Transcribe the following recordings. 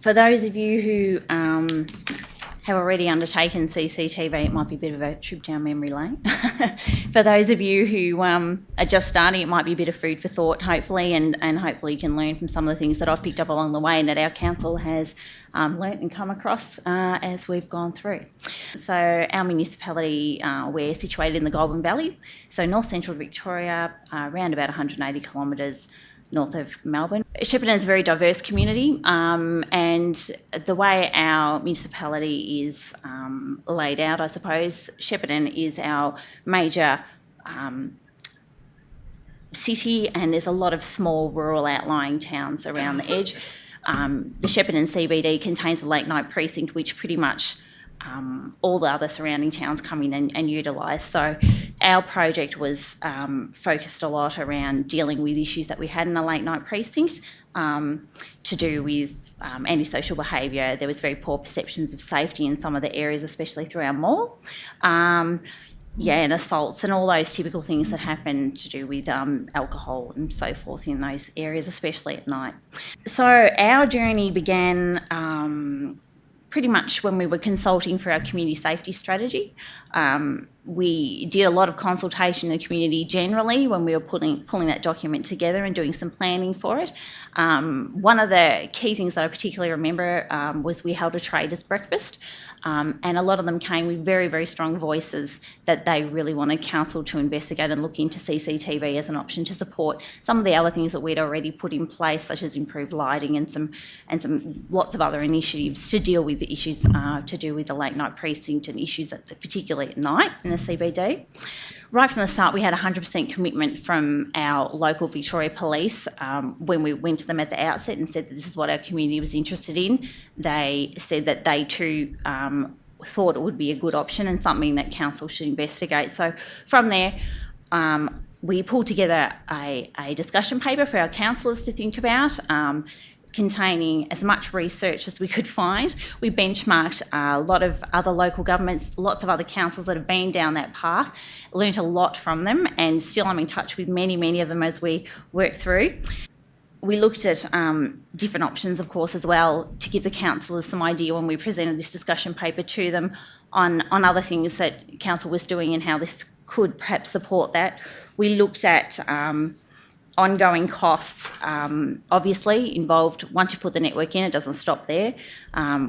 For those of you who have already undertaken CCTV, it might be a bit of a trip down memory lane. For those of you who are just starting, it might be a bit of food for thought, hopefully, and hopefully you can learn from some of the things that I've picked up along the way and that our council has learnt and come across as we've gone through. So our municipality, we're situated in the Goulburn Valley, so north central Victoria, around about 180 kilometres north of Melbourne. Shepparton is a very diverse community, and the way our municipality is laid out, I suppose, Shepparton is our major city, and there's a lot of small rural outlying towns around the edge. The Shepparton CBD contains a late night precinct, which pretty much all the other surrounding towns come in and utilise. So our project was focused a lot around dealing with issues that we had in the late night precinct to do with antisocial behaviour. There was very poor perceptions of safety in some of the areas, especially through our mall. And assaults and all those typical things that happen to do with alcohol and so forth in those areas, especially at night. So our journey began pretty much when we were consulting for our community safety strategy. We did a lot of consultation in the community generally when we were pulling that document together and doing some planning for it. One of the key things that I particularly remember was we held a traders breakfast, and a lot of them came with very, very strong voices that they really wanted council to investigate and look into CCTV as an option to support some of the other things that we'd already put in place, such as improved lighting and some lots of other initiatives to deal with the issues to do with the late night precinct and issues particularly at night in the CBD. Right from the start, we had 100% commitment from our local Victoria Police. When we went to them at the outset and said that this is what our community was interested in, they said that they too thought it would be a good option and something that council should investigate. So from there, we pulled together a discussion paper for our councillors to think about, containing as much research as we could find. We benchmarked a lot of other local governments, lots of other councils that have been down that path, learnt a lot from them, and still I'm in touch with many of them as we work through. We looked at different options, of course, as well, to give the councillors some idea when we presented this discussion paper to them on other things that council was doing and how this could perhaps support that. We looked at ongoing costs, obviously involved. Once you put the network in, it doesn't stop there.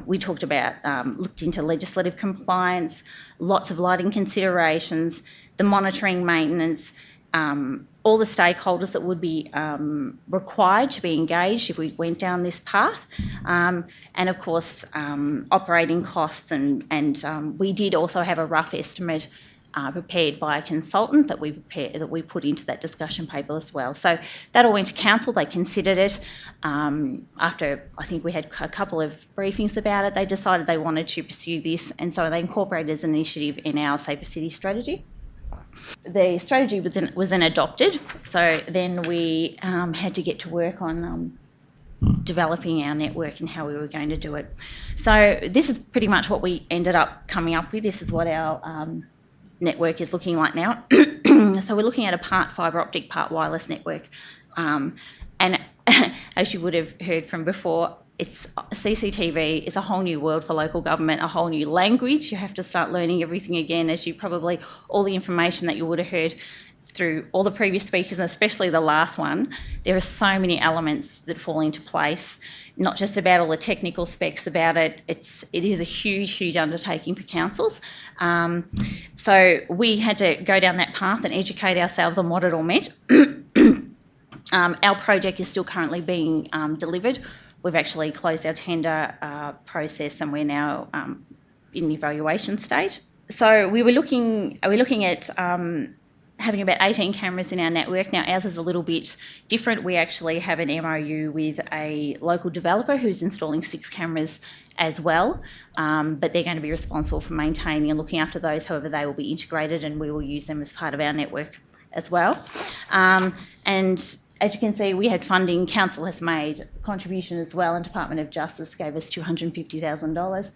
We talked about, looked into legislative compliance, lots of lighting considerations, the monitoring, maintenance, all the stakeholders that would be required to be engaged if we went down this path, and of course operating costs, and we did also have a rough estimate prepared by a consultant that we put into that discussion paper as well. So that all went to council. They considered it. After I think we had a couple of briefings about it, they decided they wanted to pursue this, and so they incorporated it as an initiative in our Safer City strategy. The strategy was then adopted, so then we had to get to work on developing our network and how we were going to do it. So this is pretty much what we ended up coming up with. This is what our network is looking like now. So we're looking at a part fibre optic, part wireless network. And as you would have heard from before, CCTV is a whole new world for local government, a whole new language. You have to start learning everything again, as you probably, all the information that you would have heard through all the previous speakers, and especially the last one. There are so many elements that fall into place, not just about all the technical specs about it. It is a huge undertaking for councils. So we had to go down that path and educate ourselves on what it all meant. Our project is still currently being delivered. We've actually closed our tender process, and we're now in the evaluation stage. So we're looking at having about 18 cameras in our network. Now, ours is a little bit different. We actually have an MOU with a local developer who's installing 6 cameras as well, but they're going to be responsible for maintaining and looking after those. However, they will be integrated and we will use them as part of our network as well. And as you can see, we had funding. Council has made a contribution as well, and Department of Justice gave us $250,000.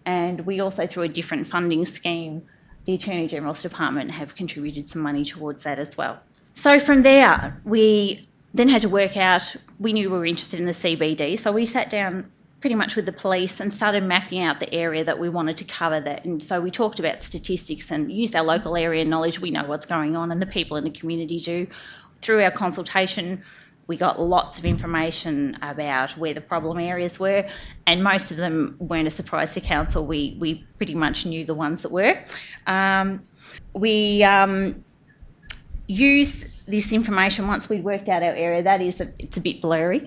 And we also, through a different funding scheme, the Attorney General's Department have contributed some money towards that as well. So from there, we then had to work out, we knew we were interested in the CBD, so we sat down pretty much with the police and started mapping out the area that we wanted to cover that. And so we talked about statistics and used our local area knowledge. We know what's going on and the people in the community do. Through our consultation, we got lots of information about where the problem areas were, and most of them weren't a surprise to council. We pretty much knew the ones that were. We use this information once we'd worked out our area. It's a bit blurry.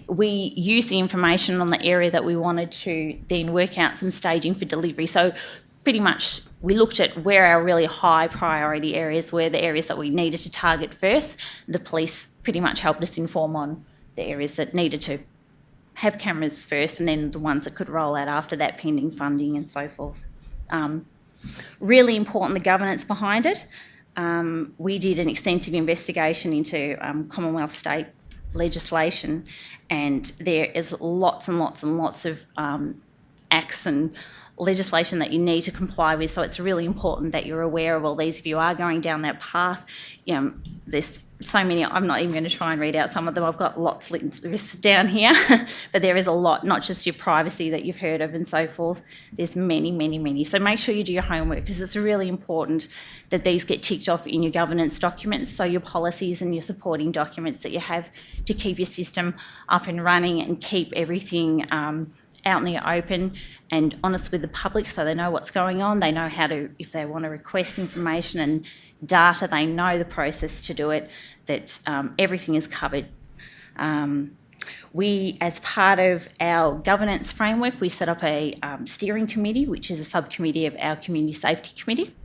We use the information on the area that we wanted to then work out some staging for delivery. So pretty much we looked at where our really high priority areas were, the areas that we needed to target first. The police pretty much helped us inform on the areas that needed to have cameras first, and then the ones that could roll out after that, pending funding and so forth. Really important, the governance behind it. We did an extensive investigation into Commonwealth state legislation, and there is lots and lots and lots of acts and legislation that you need to comply with, so it's really important that you're aware of all these. If you are going down that path, there's so many. I'm not even going to try and read out some of them. I've got lots listed down here, but there is a lot, not just your privacy that you've heard of and so forth. There's many, many, many. So make sure you do your homework, because it's really important that these get ticked off in your governance documents, so your policies and your supporting documents that you have to keep your system up and running and keep everything out in the open and honest with the public, so they know what's going on. They know how to, if they want to request information and data, they know the process to do it, that everything is covered. We, as part of our governance framework, we set up a steering committee, which is a subcommittee of our Community Safety Committee.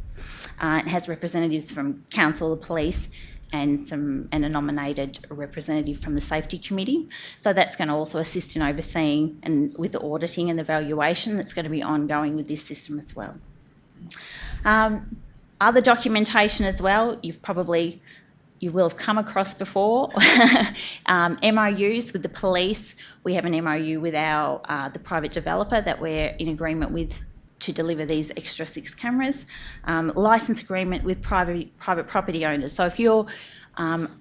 It has representatives from council, the police, and a nominated representative from the Safety Committee. So that's going to also assist in overseeing and with the auditing and the valuation that's going to be ongoing with this system as well. Other documentation as well, you will have come across before. MOUs with the police. We have an MOU with the private developer that we're in agreement with to deliver these extra 6 cameras. Licence agreement with private property owners. So if you're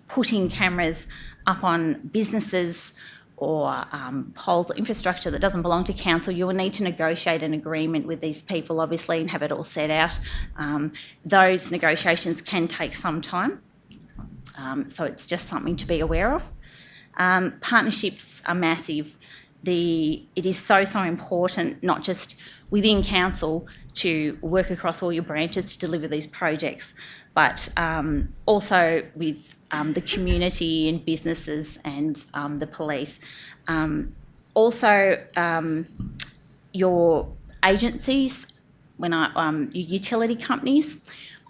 putting cameras up on businesses or poles or infrastructure that doesn't belong to council, you will need to negotiate an agreement with these people, obviously, and have it all set out. Those negotiations can take some time, so it's just something to be aware of. Partnerships are massive. It is so important, not just within council to work across all your branches to deliver these projects, but also with the community and businesses and the police. Also, your agencies, your utility companies,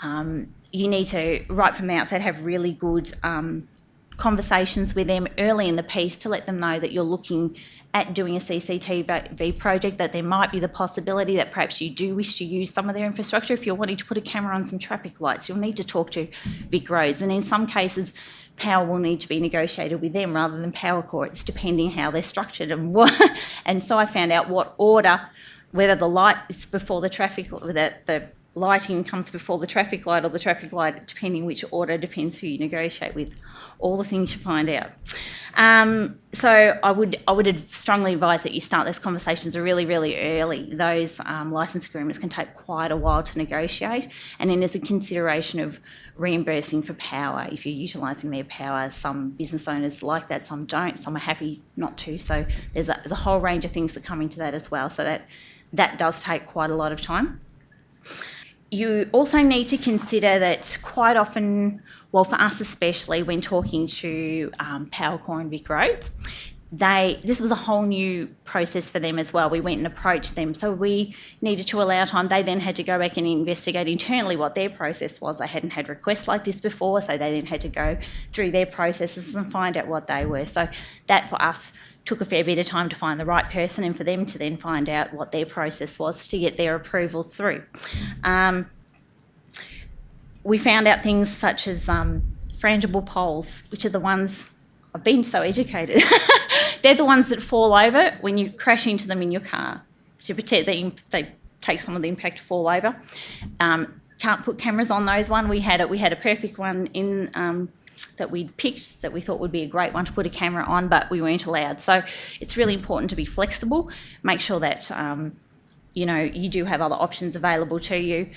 you need to, right from the outset, have really good conversations with them early in the piece to let them know that you're looking at doing a CCTV project, that there might be the possibility that perhaps you do wish to use some of their infrastructure. If you're wanting to put a camera on some traffic lights, you'll need to talk to Vic Roads, and in some cases power will need to be negotiated with them rather than power courts, depending how they're structured and what. And so I found out what order, whether the light is before the traffic, the lighting comes before the traffic light or the traffic light, depending which order, depends who you negotiate with. All the things you find out. So I would strongly advise that you start those conversations really, really early. Those licence agreements can take quite a while to negotiate, and then there's a consideration of reimbursing for power if you're utilising their power. Some business owners like that, some don't, some are happy not to. So there's a whole range of things that come into that as well. So that does take quite a lot of time. You also need to consider that quite often, well, for us especially, when talking to Powercore and Vic Roads, this was a whole new process for them as well. We went and approached them, so we needed to allow time. They then had to go back and investigate internally what their process was. They hadn't had requests like this before, so they then had to go through their processes and find out what they were. So that, for us, took a fair bit of time to find the right person and for them to then find out what their process was to get their approvals through. We found out things such as frangible poles, which are the ones, I've been so educated, they're the ones that fall over when you crash into them in your car to protect that they take some of the impact to fall over. Can't put cameras on those one. We had a perfect one in that we'd picked that we thought would be a great one to put a camera on, but we weren't allowed. So it's really important to be flexible, make sure that you do have other options available to you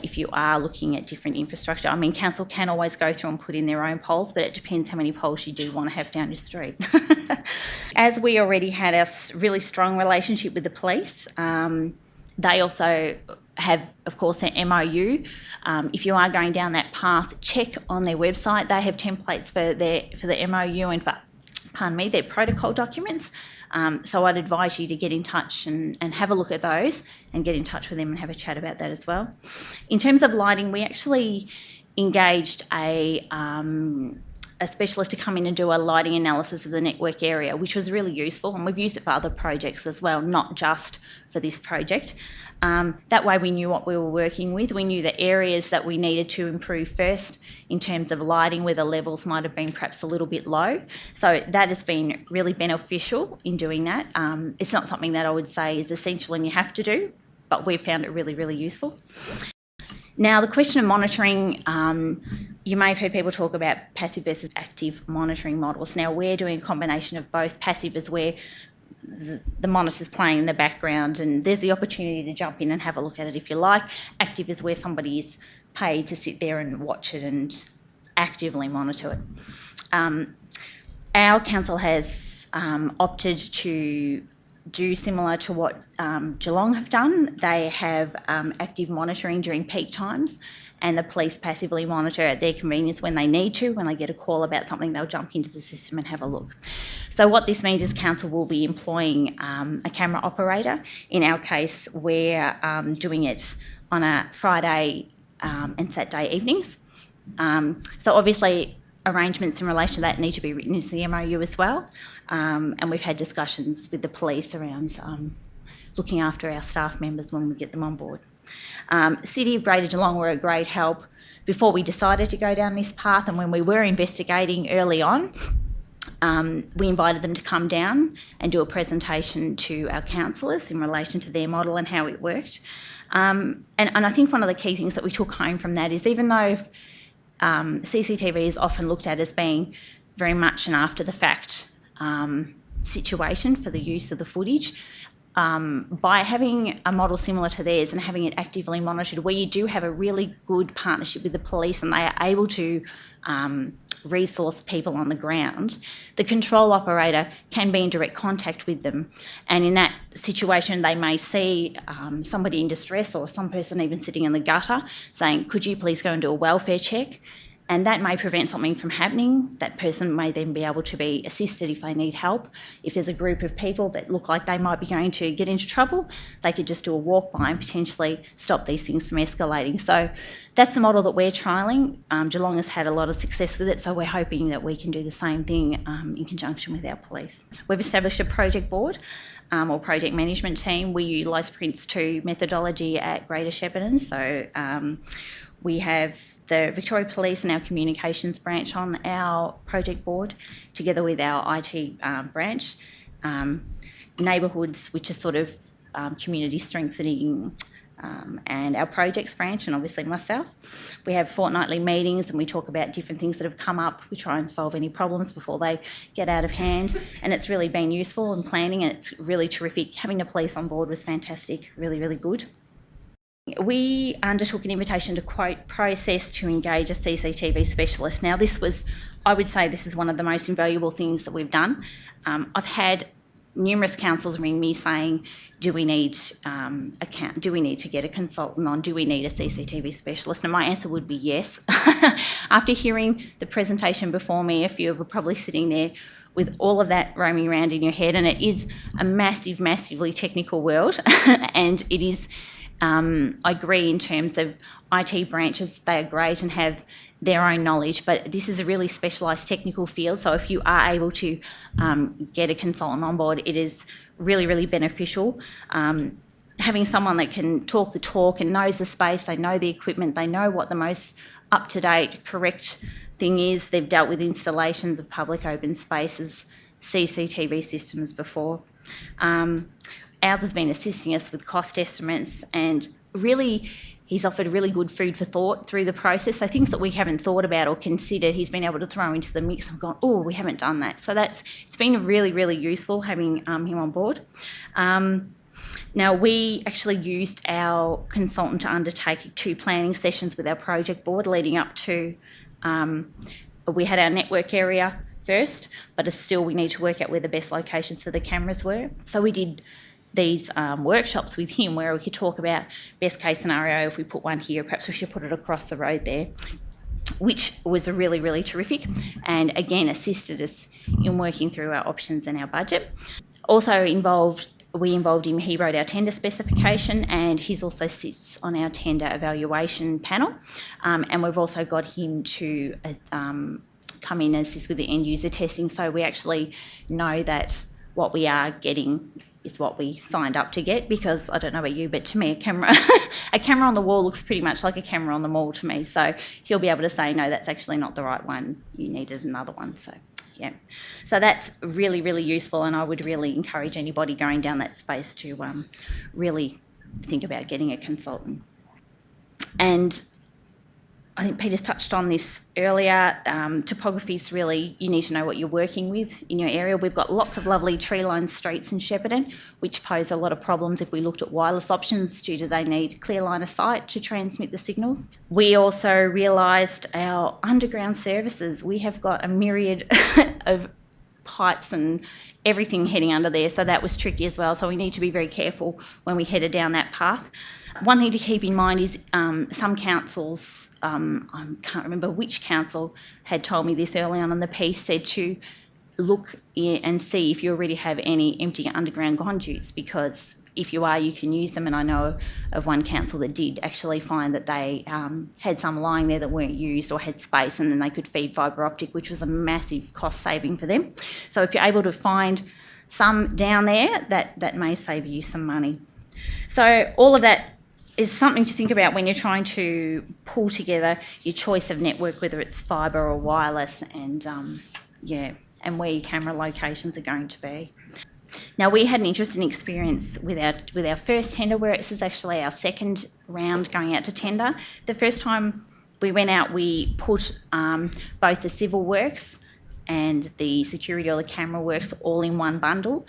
if you are looking at different infrastructure. I mean, council can always go through and put in their own poles, but it depends how many poles you do want to have down your street. As we already had a really strong relationship with the police, they also have, of course, their MOU. If you are going down that path, check on their website. They have templates for the MOU and for their protocol documents. So I'd advise you to get in touch and have a look at those and get in touch with them and have a chat about that as well. In terms of lighting, we actually engaged a specialist to come in and do a lighting analysis of the network area, which was really useful, and we've used it for other projects as well, not just for this project. That way we knew what we were working with. We knew the areas that we needed to improve first in terms of lighting, where the levels might have been perhaps a little bit low. So that has been really beneficial in doing that. It's not something that I would say is essential and you have to do, but we've found it really, really useful. Now, the question of monitoring, you may have heard people talk about passive versus active monitoring models. Now, we're doing a combination of both. Passive is where the monitor's playing in the background and there's the opportunity to jump in and have a look at it if you like. Active is where somebody is paid to sit there and watch it and actively monitor it. Our council has opted to do similar to what Geelong have done. They have active monitoring during peak times, and the police passively monitor at their convenience when they need to. When they get a call about something, they'll jump into the system and have a look. So what this means is council will be employing a camera operator. In our case, we're doing it on a Friday and Saturday evenings. So obviously arrangements in relation to that need to be written into the MOU as well. And we've had discussions with the police around looking after our staff members when we get them on board. City of Greater Geelong were a great help before we decided to go down this path, and when we were investigating early on, we invited them to come down and do a presentation to our councillors in relation to their model and how it worked. And I think one of the key things that we took home from that is, even though CCTV is often looked at as being very much an after-the-fact situation for the use of the footage, by having a model similar to theirs and having it actively monitored, where you do have a really good partnership with the police and they are able to resource people on the ground, the control operator can be in direct contact with them. And in that situation, they may see somebody in distress or some person even sitting in the gutter saying, could you please go and do a welfare check? And that may prevent something from happening. That person may then be able to be assisted if they need help. If there's a group of people that look like they might be going to get into trouble, they could just do a walk by and potentially stop these things from escalating. So that's the model that we're trialling. Geelong has had a lot of success with it, so we're hoping that we can do the same thing in conjunction with our police. We've established a project board or project management team. We utilise Prince 2 methodology at Greater Shepparton. So we have the Victoria Police and our communications branch on our project board, together with our IT branch, neighbourhoods, which is sort of community strengthening, and our projects branch, and obviously myself. We have fortnightly meetings and we talk about different things that have come up. We try and solve any problems before they get out of hand, and it's really been useful in planning, and it's really terrific. Having the police on board was fantastic, really, really good. We undertook an invitation to quote process to engage a CCTV specialist. Now, I would say this is one of the most invaluable things that we've done. I've had numerous councils ring me saying, do we need to get a consultant on? Do we need a CCTV specialist? And my answer would be yes. After hearing the presentation before me, a few of you are probably sitting there with all of that roaming around in your head, and it is a massive, massively technical world, and it is. I agree in terms of IT branches, they are great and have their own knowledge, but this is a really specialised technical field, so if you are able to get a consultant on board, it is really, really beneficial. Having someone that can talk the talk and knows the space, they know the equipment, they know what the most up-to-date, correct thing is. They've dealt with installations of public open spaces, CCTV systems before. Ours has been assisting us with cost estimates, and really He's offered really good food for thought through the process. So things that we haven't thought about or considered, he's been able to throw into the mix and gone, oh, we haven't done that. So it's been really, really useful having him on board. Now, we actually used our consultant to undertake 2 planning sessions with our project board leading up to, we had our network area first, but still we need to work out where the best locations for the cameras were. So we did these workshops with him where we could talk about best case scenario, if we put one here, perhaps we should put it across the road there, which was really, really terrific, and again assisted us in working through our options and our budget. Also we involved him, he wrote our tender specification, and he also sits on our tender evaluation panel, and we've also got him to come in and assist with the end user testing, so we actually know that what we are getting is what we signed up to get, because I don't know about you, but to me a camera on the wall looks pretty much like a camera on the mall to me, so he'll be able to say, no, that's actually not the right one, you needed another one. So yeah, so that's really, really useful, and I would really encourage anybody going down that space to really think about getting a consultant. And I think Peter's touched on this earlier. Topography is really, you need to know what you're working with in your area. We've got lots of lovely tree-lined streets in Shepparton, which pose a lot of problems if we looked at wireless options due to they need clear line of sight to transmit the signals. We also realised our underground services. We have got a myriad of pipes and everything heading under there, so that was tricky as well. So we need to be very careful when we headed down that path. One thing to keep in mind is some councils, I can't remember which council had told me this early on in the piece, said to look and see if you already have any empty underground conduits, because if you are, you can use them. And I know of one council that did actually find that they had some lying there that weren't used or had space, and then they could feed fibre optic, which was a massive cost saving for them. So if you're able to find some down there, that may save you some money. So all of that is something to think about when you're trying to pull together your choice of network, whether it's fibre or wireless, and and where your camera locations are going to be. Now, we had an interesting experience with our first tender, where this is actually our second round going out to tender. The first time we went out, we put both the civil works and the security or the camera works all in one bundle.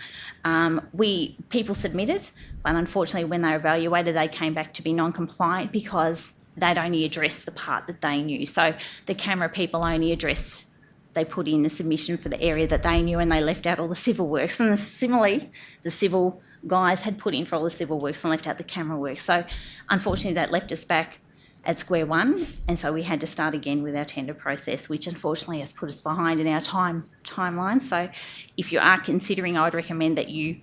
People submitted, but unfortunately when they were evaluated, they came back to be non-compliant because they'd only addressed the part that they knew. So the camera people only addressed, they put in a submission for the area that they knew, and they left out all the civil works. And similarly, the civil guys had put in for all the civil works and left out the camera works. So unfortunately that left us back at square one, and so we had to start again with our tender process, which unfortunately has put us behind in our timeline. So if you are considering, I would recommend that you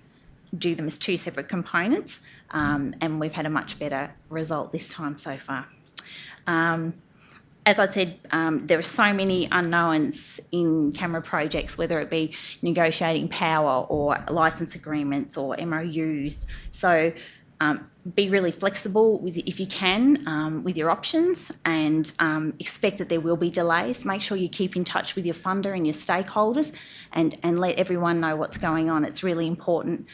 do them as 2 separate components, and we've had a much better result this time so far. As I said, there are so many unknowns in camera projects, whether it be negotiating power or licence agreements or MOUs. So be really flexible if you can with your options, and expect that there will be delays. Make sure you keep in touch with your funder and your stakeholders, and let everyone know what's going on. It's really important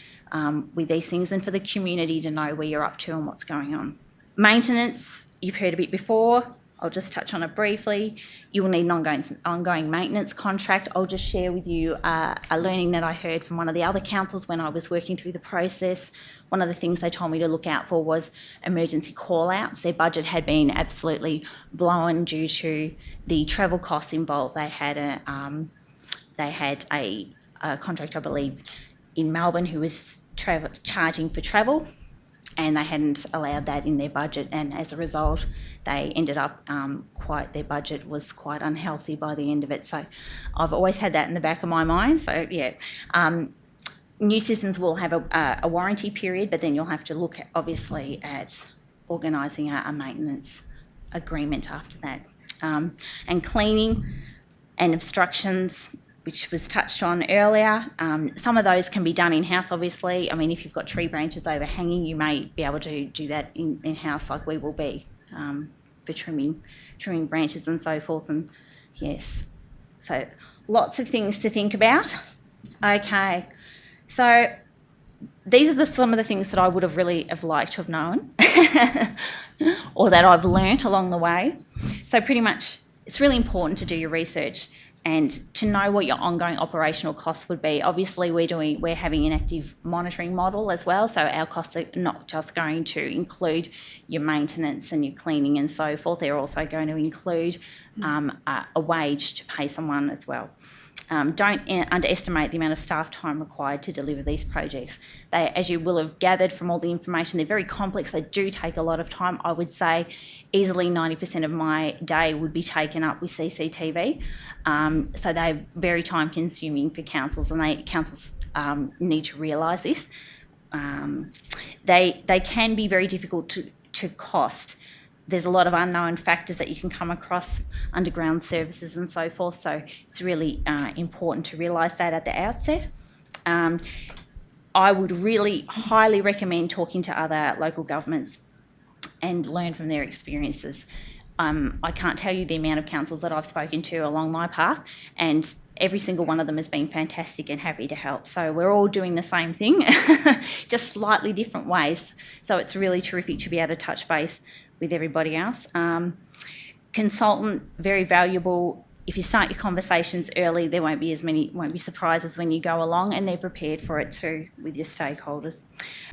with these things, and for the community to know where you're up to and what's going on. Maintenance, you've heard a bit before. I'll just touch on it briefly. You will need an ongoing maintenance contract. I'll just share with you a learning that I heard from one of the other councils when I was working through the process. One of the things they told me to look out for was emergency call-outs. Their budget had been absolutely blown due to the travel costs involved. They had a contract, I believe, in Melbourne who was charging for travel, and they hadn't allowed that in their budget, and as a result they ended up their budget was quite unhealthy by the end of it. So I've always had that in the back of my mind. So yeah, new systems will have a warranty period, but then you'll have to look obviously at organising a maintenance agreement after that. And cleaning and obstructions, which was touched on earlier. Some of those can be done in-house, obviously. I mean, if you've got tree branches overhanging, you may be able to do that in-house, like we will be, for trimming branches and so forth. And yes, so lots of things to think about. Okay, so these are some of the things that I would have really liked to have known or that I've learnt along the way. So pretty much it's really important to do your research and to know what your ongoing operational costs would be. Obviously, we're having an active monitoring model as well, so our costs are not just going to include your maintenance and your cleaning and so forth. They're also going to include a wage to pay someone as well. Don't underestimate the amount of staff time required to deliver these projects. They, as you will have gathered from all the information, they're very complex. They do take a lot of time. I would say easily 90% of my day would be taken up with CCTV. So they're very time consuming for councils, and councils need to realise this. They can be very difficult to cost. There's a lot of unknown factors that you can come across, underground services and so forth, so it's really important to realise that at the outset. I would really highly recommend talking to other local governments and learn from their experiences. I can't tell you the amount of councils that I've spoken to along my path, and every single one of them has been fantastic and happy to help. So we're all doing the same thing, just slightly different ways. So it's really terrific to be able to touch base with everybody else. Consultant, very valuable. If you start your conversations early, there won't be surprises when you go along, and they're prepared for it too with your stakeholders.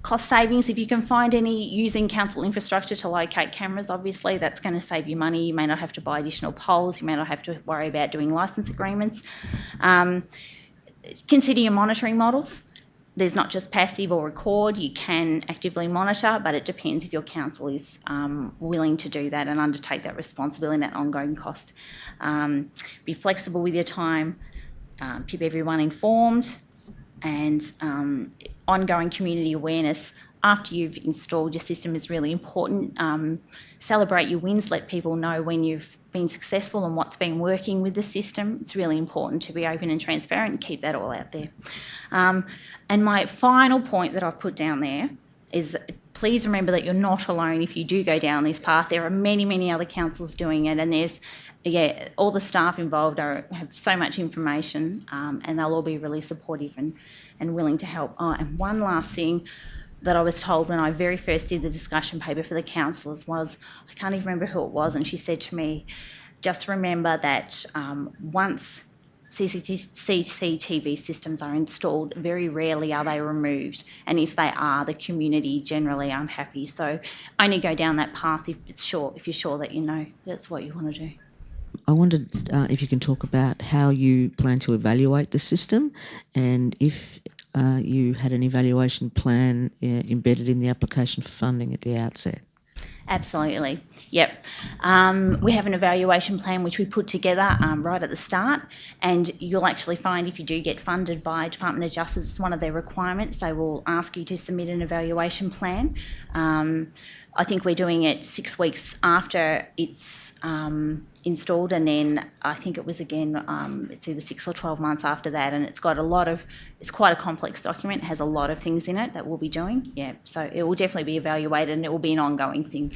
Cost savings, if you can find any using council infrastructure to locate cameras, obviously that's going to save you money. You may not have to buy additional poles, you may not have to worry about doing licence agreements. Consider your monitoring models. There's not just passive or record, you can actively monitor, but it depends if your council is willing to do that and undertake that responsibility and that ongoing cost. Be flexible with your time, keep everyone informed, and ongoing community awareness after you've installed your system is really important. Celebrate your wins, let people know when you've been successful and what's been working with the system. It's really important to be open and transparent and keep that all out there. And my final point that I've put down there is please remember that you're not alone if you do go down this path. There are many, many other councils doing it, and there's, all the staff involved have so much information, and they'll all be really supportive and willing to help. Oh, and one last thing that I was told when I very first did the discussion paper for the councillors was, I can't even remember who it was, and she said to me, just remember that once CCTV systems are installed, very rarely are they removed, and if they are, the community generally unhappy. So only go down that path if you're sure that you know that's what you want to do. I wondered if you can talk about how you plan to evaluate the system, and if you had an evaluation plan embedded in the application for funding at the outset. Absolutely, yep. We have an evaluation plan which we put together right at the start, and you'll actually find if you do get funded by Department of Justice, it's one of their requirements. They will ask you to submit an evaluation plan. I think we're doing it 6 weeks after it's installed, and then I think it was again, it's either 6 or 12 months after that, and it's quite a complex document, it has a lot of things in it that we'll be doing, so it will definitely be evaluated and it will be an ongoing thing,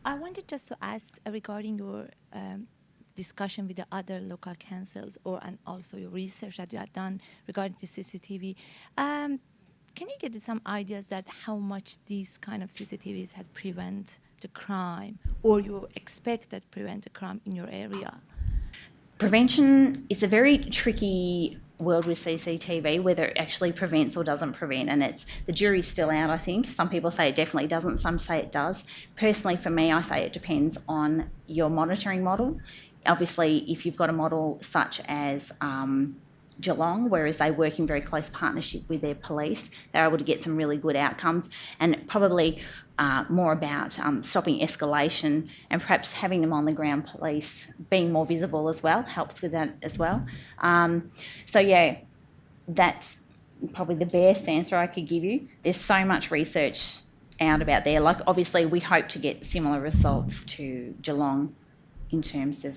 I wanted just to ask regarding your discussion with the other local councils and also your research that you had done regarding the CCTV. Can you get some ideas that how much these kind of CCTVs had prevent the crime, or you expect that prevent the crime in your area? Prevention is a very tricky world with CCTV, whether it actually prevents or doesn't prevent, and the jury's still out, I think. Some people say it definitely doesn't, some say it does. Personally, for me, I say it depends on your monitoring model. Obviously, if you've got a model such as Geelong, whereas they work in very close partnership with their police, they're able to get some really good outcomes, and probably more about stopping escalation, and perhaps having them on the ground police being more visible as well helps with that as well. That's probably the best answer I could give you. There's so much research out about there. Like, obviously we hope to get similar results to Geelong in terms of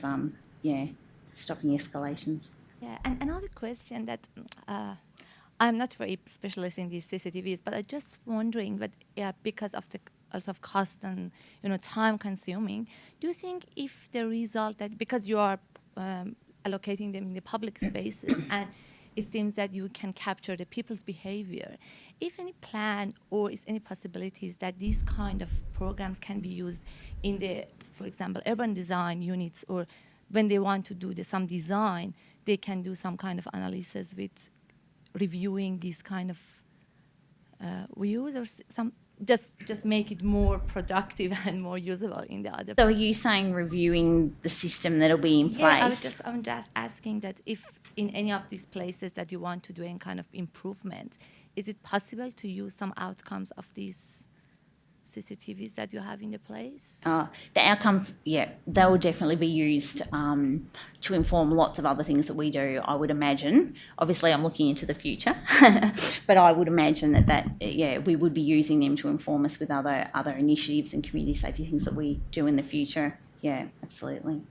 stopping escalations. Yeah, and another question that I'm not very specialist in these CCTVs, but I'm just wondering that because of the also of cost and time consuming, do you think if the result that because you are allocating them in the public spaces and it seems that you can capture the people's behavior, if any plan or is any possibilities that these kind of programs can be used in the, for example, urban design units, or when they want to do some design, they can do some kind of analysis with reviewing these kind of views, or some just make it more productive and more usable in the other. So are you saying reviewing the system that'll be in place? Yeah, I'm just asking that if in any of these places that you want to do any kind of improvement, is it possible to use some outcomes of these CCTVs that you have in the place? The outcomes, yeah, they will definitely be used to inform lots of other things that we do, I would imagine. Obviously, I'm looking into the future, but I would imagine that we would be using them to inform us with other initiatives and community safety things that we do in the future. Yeah, absolutely.